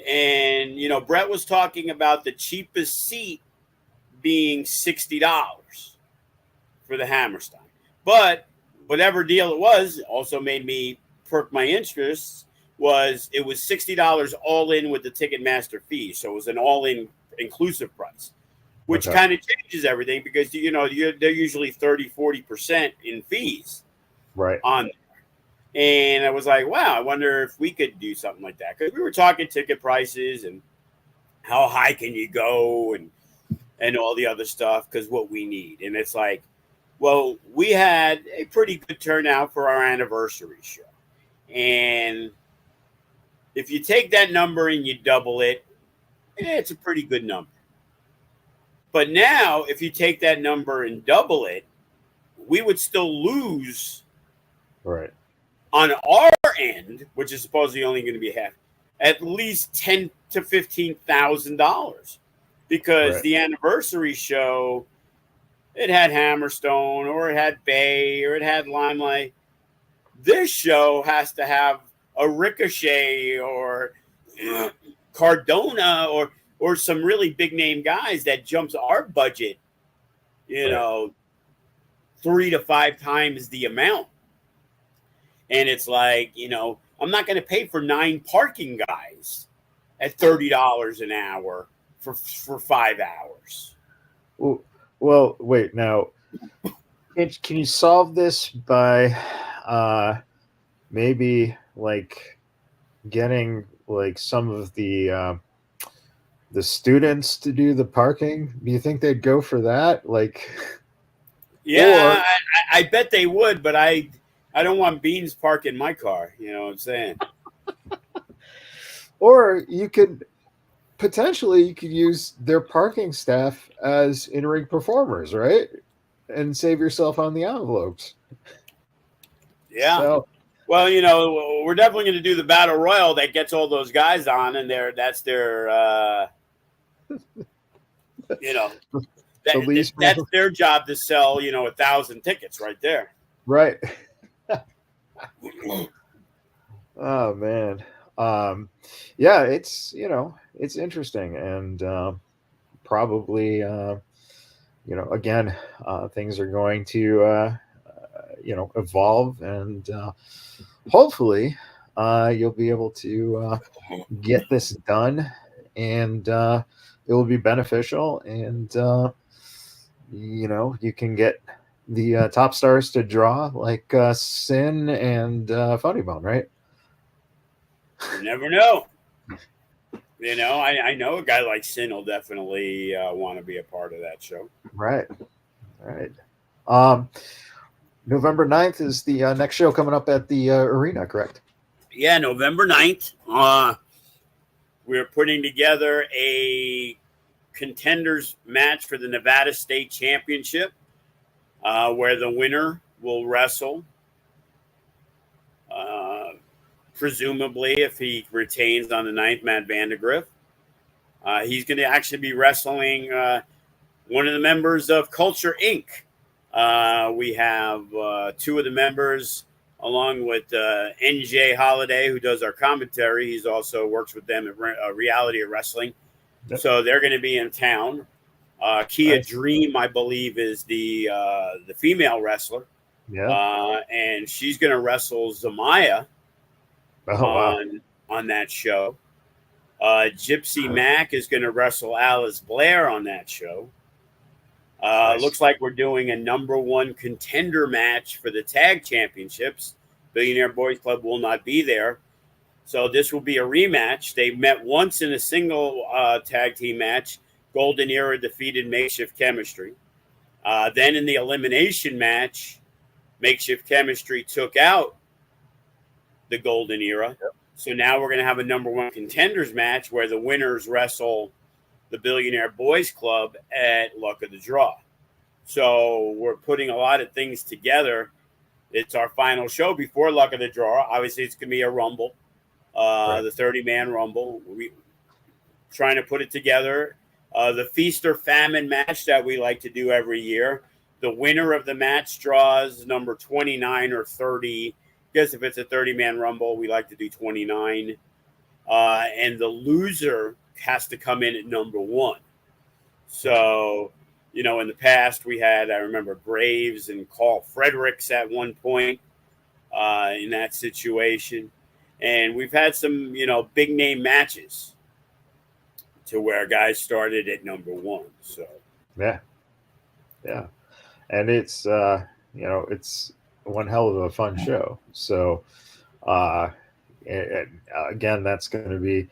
And, Brett was talking about the cheapest seat being $60 for the Hammerstein. But whatever deal it was also made me perk my interest. It was $60 all in with the Ticketmaster fee. So it was an all in inclusive price, which kind of changes everything because, they're usually 30-40% in fees. Right. On there. And I was like, wow, I wonder if we could do something like that. Because we were talking ticket prices and how high can you go and all the other stuff because what we need. And it's like, well, we had a pretty good turnout for our anniversary show. And if you take that number and you double it, it's a pretty good number. But now, if you take that number and double it, we would still lose right on our end, which is supposedly only going to be half, at least $10,000 to $15,000 because the anniversary show, it had Hammerstone or it had Bay or it had Limelight. This show has to have a Ricochet or Cardona or some really big name guys that jumps our budget, 3 to 5 times the amount. And it's like, I'm not going to pay for 9 parking guys at $30 an hour for 5 hours. Well, wait, now, can you solve this by maybe like getting like some of the students to do the parking? Do you think they'd go for that? Like, yeah, I bet they would, but I don't want Beans parking my car. You know what I'm saying? Or you could potentially use their parking staff as in-ring performers, right? And save yourself on the envelopes. Yeah. So, well, we're definitely going to do the battle royal that gets all those guys on, and that's their, that's their job to sell, 1,000 tickets right there. Right. Oh man. Yeah, it's it's interesting and probably again things are going to evolve and hopefully you'll be able to get this done and it will be beneficial and you can get the top stars to draw like Sin and Funny Bone, right? You never know. I know a guy like Sin will definitely want to be a part of that show. Right. November 9th is the next show coming up at the arena, correct? Yeah, November 9th. we're putting together a contenders match for the Nevada State Championship, where the winner will wrestle. Presumably, if he retains on the 9th, Matt Vandegrift. He's going to actually be wrestling one of the members of Culture Inc. We have 2 of the members, along with NJ Holiday, who does our commentary. He's also works with them at Reality of Wrestling. Yep. So they're going to be in town. Kia nice. Dream, I believe, is the female wrestler. Yeah. And she's going to wrestle Zamaya on that show. Gypsy Mac is going to wrestle Alice Blair on that show. Nice. Looks like we're doing a #1 contender match for the tag championships. Billionaire Boys Club will not be there. So this will be a rematch. They met once in a single tag team match. Golden Era defeated Makeshift Chemistry. Then in the elimination match, Makeshift Chemistry took out the Golden Era. Yep. So now we're going to have a #1 contenders match where the winners wrestle the Billionaire Boys Club at Luck of the Draw. So we're putting a lot of things together. It's our final show before Luck of the Draw. Obviously, it's going to be a Rumble, right. The 30-man Rumble. We're trying to put it together. The Feast or Famine match that we like to do every year. The winner of the match draws number 29 or 30. Because if it's a 30-man Rumble, we like to do 29. And the loser has to come in at #1. So, in the past we had, I remember Graves and Carl Fredericks at one point in that situation. And we've had some, big name matches to where guys started at #1. So, yeah. And it's, it's one hell of a fun show. So, again, that's going to be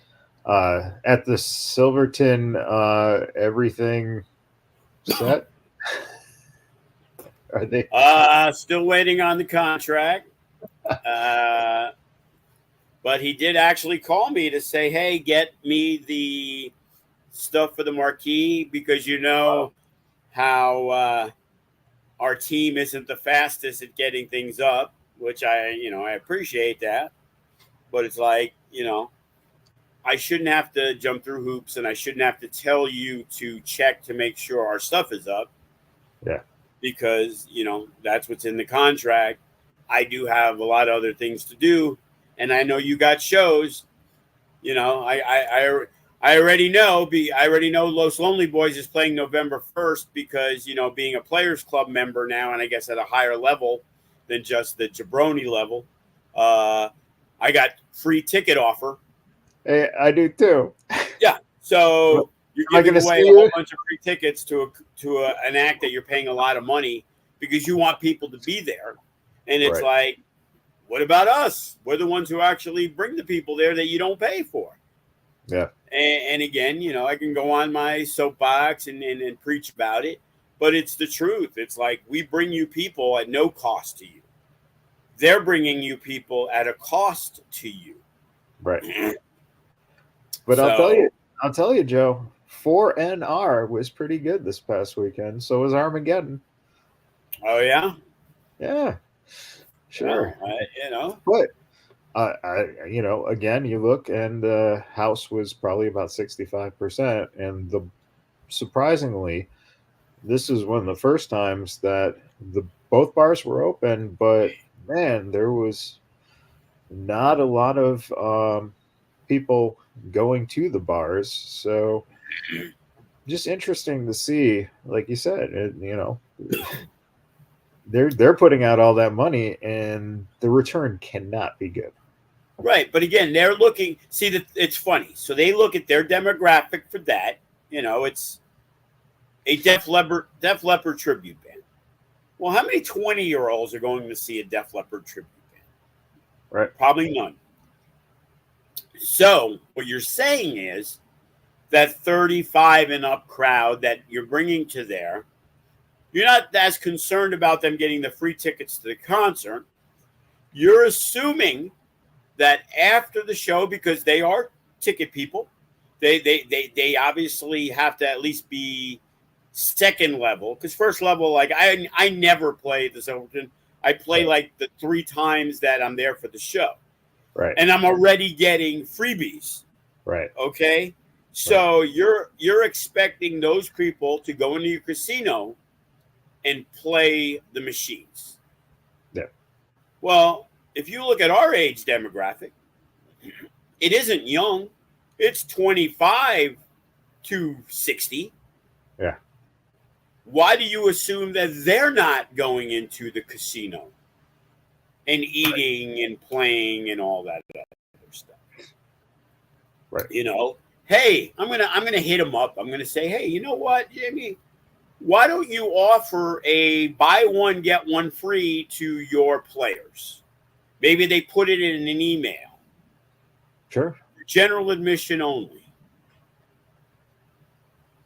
at the Silverton. Everything set? Are they still waiting on the contract? But he did actually call me to say, "Hey, get me the stuff for the marquee," because how our team isn't the fastest at getting things up, which I appreciate that. But it's like, I shouldn't have to jump through hoops and I shouldn't have to tell you to check to make sure our stuff is up. Yeah. Because, that's what's in the contract. I do have a lot of other things to do. And I know you got shows. I already know. I already know Los Lonely Boys is playing November 1st because, being a Players Club member now, and I guess at a higher level than just the jabroni level, I got free ticket offer. Hey, I do too. Yeah. So you're giving away a whole bunch of free tickets to an act that you're paying a lot of money because you want people to be there. And it's like, what about us? We're the ones who actually bring the people there that you don't pay for. Yeah. And again, I can go on my soapbox and preach about it, but it's the truth. It's like we bring you people at no cost to you. They're bringing you people at a cost to you. Right. But I'll tell you, Joe, 4NR was pretty good this past weekend. So was Armageddon. Oh, yeah? Yeah. Sure. Well, But again, you look and the house was probably about 65%. And surprisingly, this is one of the first times that both bars were open, but man, there was not a lot of people going to the bars. So just interesting to see, like you said, they're putting out all that money and the return cannot be good. Right. But again, they're looking, it's funny. So they look at their demographic for that. It's a Def Leppard tribute band. Well, how many 20-year-olds are going to see a Def Leppard tribute band? Right. Probably none. So what you're saying is that 35 and up crowd that you're bringing to there, you're not as concerned about them getting the free tickets to the concert. You're assuming that after the show, because they are ticket people, They obviously have to at least be second level, because first level, like I never play the Silverton. I play like the 3 times that I'm there for the show, Right. and I'm already getting freebies. Right. Okay, so you're expecting those people to go into your casino and play the machines. Yeah. Well, if you look at our age demographic, it isn't young. It's 25 to 60. Yeah. Why do you assume that they're not going into the casino and eating and playing and all that other stuff? Right. You know, hey, I'm gonna hit them up. I'm gonna say, hey, you know what, Jimmy? Why don't you offer a buy one get one free to your players? Maybe they put it in an email. Sure. General admission only.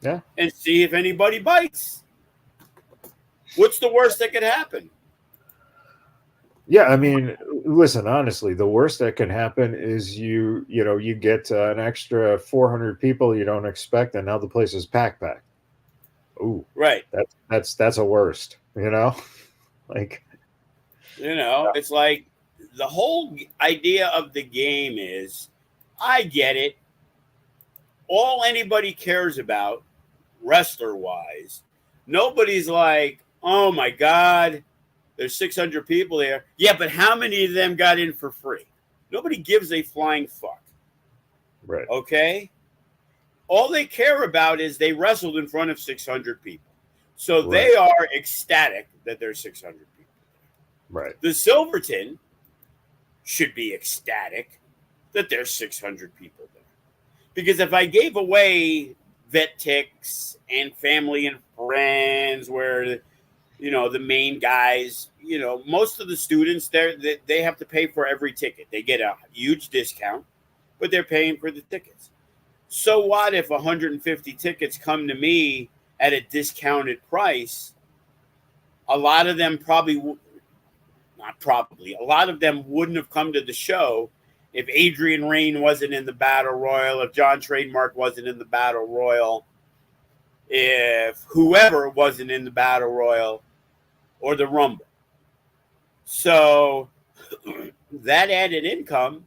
Yeah. And see if anybody bites. What's the worst that could happen? Yeah, I mean, listen, honestly, the worst that can happen is you get an extra 400 people you don't expect, and now the place is packed. Ooh, right. That's a worst, like, it's like the whole idea of the game is, I get it. All anybody cares about, wrestler wise, nobody's like, oh my God, there's 600 people there. Yeah, but how many of them got in for free? Nobody gives a flying fuck. Right. Okay? All they care about is they wrestled in front of 600 people. So they are ecstatic that there's 600 people. Right. The Silverton should be ecstatic that there's 600 people there. Because if I gave away vet ticks and family and friends where, the main guys, most of the students there, they have to pay for every ticket. They get a huge discount, but they're paying for the tickets. So what if 150 tickets come to me at a discounted price? A lot of them a lot of them wouldn't have come to the show if Adrian Rain wasn't in the Battle Royal, if John Trademark wasn't in the Battle Royal, if whoever wasn't in the Battle Royal or the Rumble. So that added income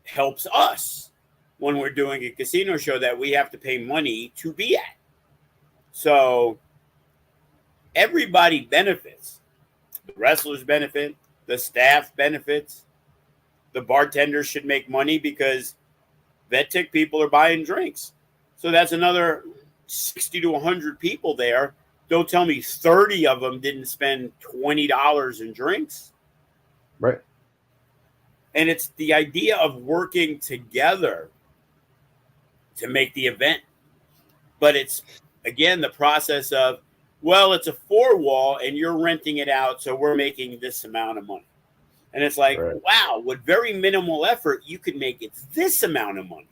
helps us when we're doing a casino show that we have to pay money to be at. So everybody benefits. The wrestlers benefit, the staff benefits, the bartenders should make money because vet tick people are buying drinks. So that's another 60 to 100 people there. Don't tell me 30 of them didn't spend $20 in drinks. Right. And it's the idea of working together to make the event. But it's, again, the process of, well, it's a 4-wall and you're renting it out, so we're making this amount of money. And it's like, wow, with very minimal effort, you could make it this amount of money.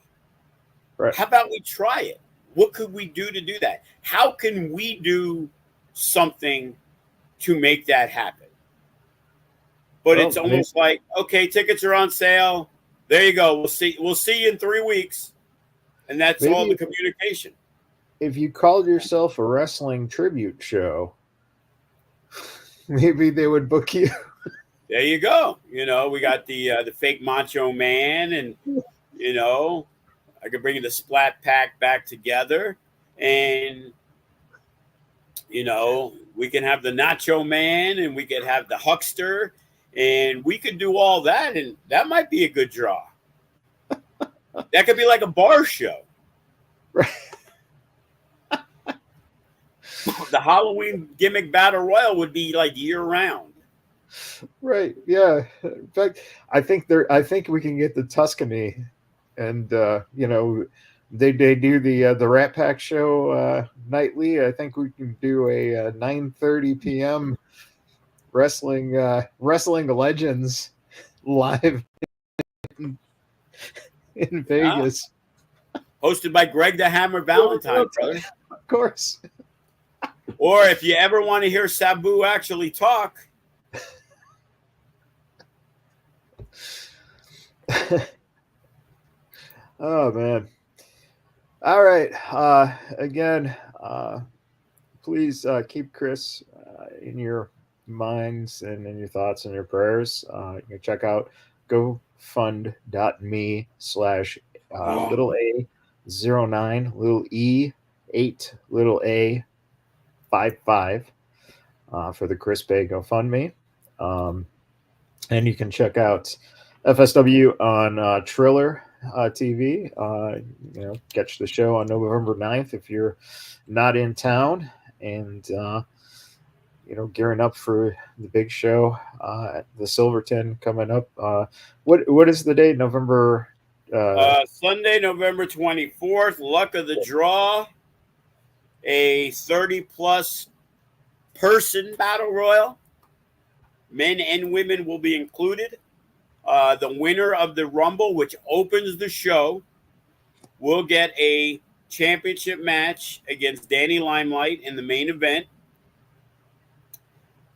Right. How about we try it? What could we do to do that? How can we do something to make that happen? But it's almost like, okay, tickets are on sale. There you go. We'll see you in 3 weeks. And that's all the communication. If you called yourself a wrestling tribute show, maybe they would book you. There you go. We got the fake Macho Man, and I could bring the Splat Pack back together, and we can have the Nacho Man, and we could have the Huckster, and we could do all that, and that might be a good draw. That could be like a bar show. Right. The Halloween gimmick battle royal would be like year round. Right. Yeah. In fact, I think we can get the Tuscany, and they do the Rat Pack show nightly. I think we can do a 9:30 p.m. wrestling legends live in Vegas, hosted by Greg the Hammer Valentine, brother. Of course. Or if you ever want to hear Sabu actually talk. Oh man. All right. Again, please keep Chris in your minds and in your thoughts and your prayers. You can check out gofund.me/ little a 09 little e 8 little a 55 for the Chris Bey GoFundMe. And you can check out FSW on Triller TV. Catch the show on November 9th if you're not in town. And gearing up for the big show at the Silverton coming up. What is the date? November. Sunday, November 24th. Luck of the draw. A 30-plus person battle royal. Men and women will be included. The winner of the Rumble, which opens the show, will get a championship match against Danny Limelight in the main event.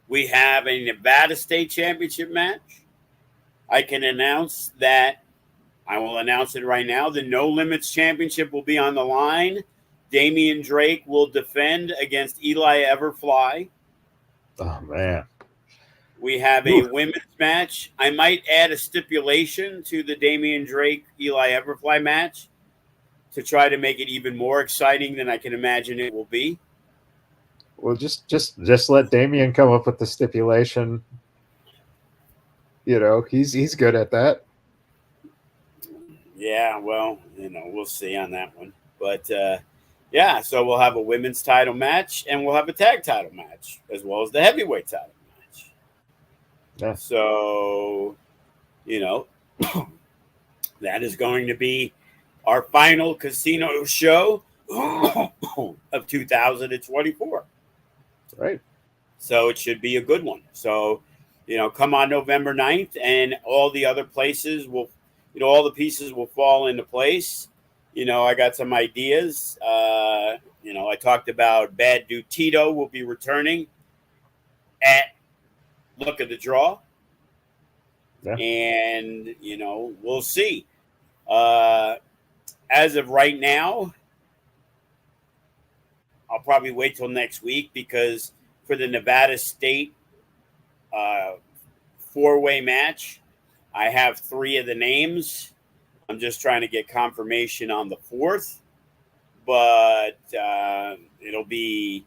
We have a Nevada State Championship match. I can announce that. I will announce it right now. The No Limits Championship will be on the line. Damian Drake will defend against Eli Everfly. Oh, man. We have a women's match. I might add a stipulation to the Damian Drake Eli Everfly match to try to make it even more exciting than I can imagine it will be. Well, just let Damian come up with the stipulation. He's good at that. Yeah, well, we'll see on that one. But so we'll have a women's title match and we'll have a tag title match as well as the heavyweight title match. Yeah. So, that is going to be our final casino show of 2024. Right. So it should be a good one. So, come on November 9th and all the other places will, all the pieces will fall into place. I got some ideas. I talked about Bad Dude Tito will be returning at Look at the Draw. Yeah. And, we'll see. As of right now, I'll probably wait till next week because for the Nevada State four-way match, I have 3 of the names. I'm just trying to get confirmation on the 4th, but it'll be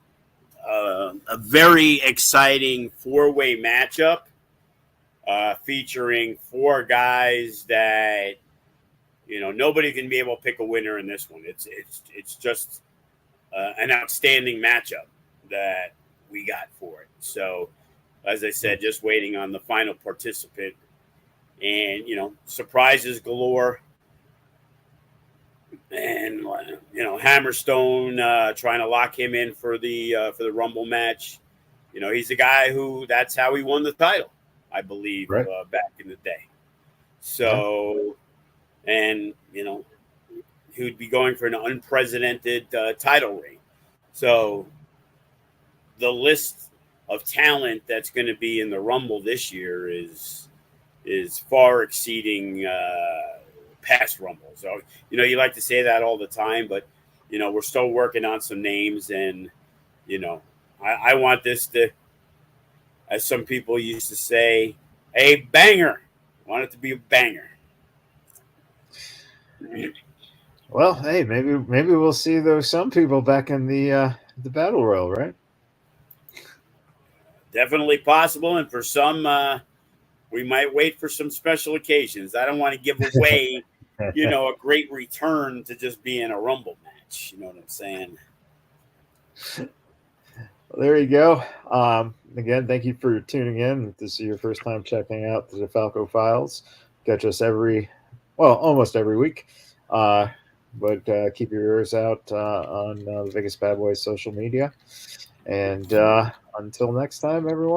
a very exciting 4-way matchup featuring 4 guys that nobody can be able to pick a winner in this one. It's just an outstanding matchup that we got for it. So, as I said, just waiting on the final participant, and surprises galore. And Hammerstone trying to lock him in for the Rumble match. He's the guy who that's how he won the title, I believe, right. Back in the day. So, and he would be going for an unprecedented title reign. So, the list of talent that's going to be in the Rumble this year is far exceeding past Rumbles. So, you like to say that all the time, but, we're still working on some names, and, I want this to, as some people used to say, a banger. I want it to be a banger. Well, hey, maybe we'll see some people back in the battle royal, right? Definitely possible, and for some, we might wait for some special occasions. I don't want to give away, a great return to just being a Rumble match. You know what I'm saying? Well, there you go. Again, thank you for tuning in. If this is your first time checking out the DeFalco Files, catch us almost every week. But keep your ears out on the Vegas Bad Boys social media. And until next time, everyone.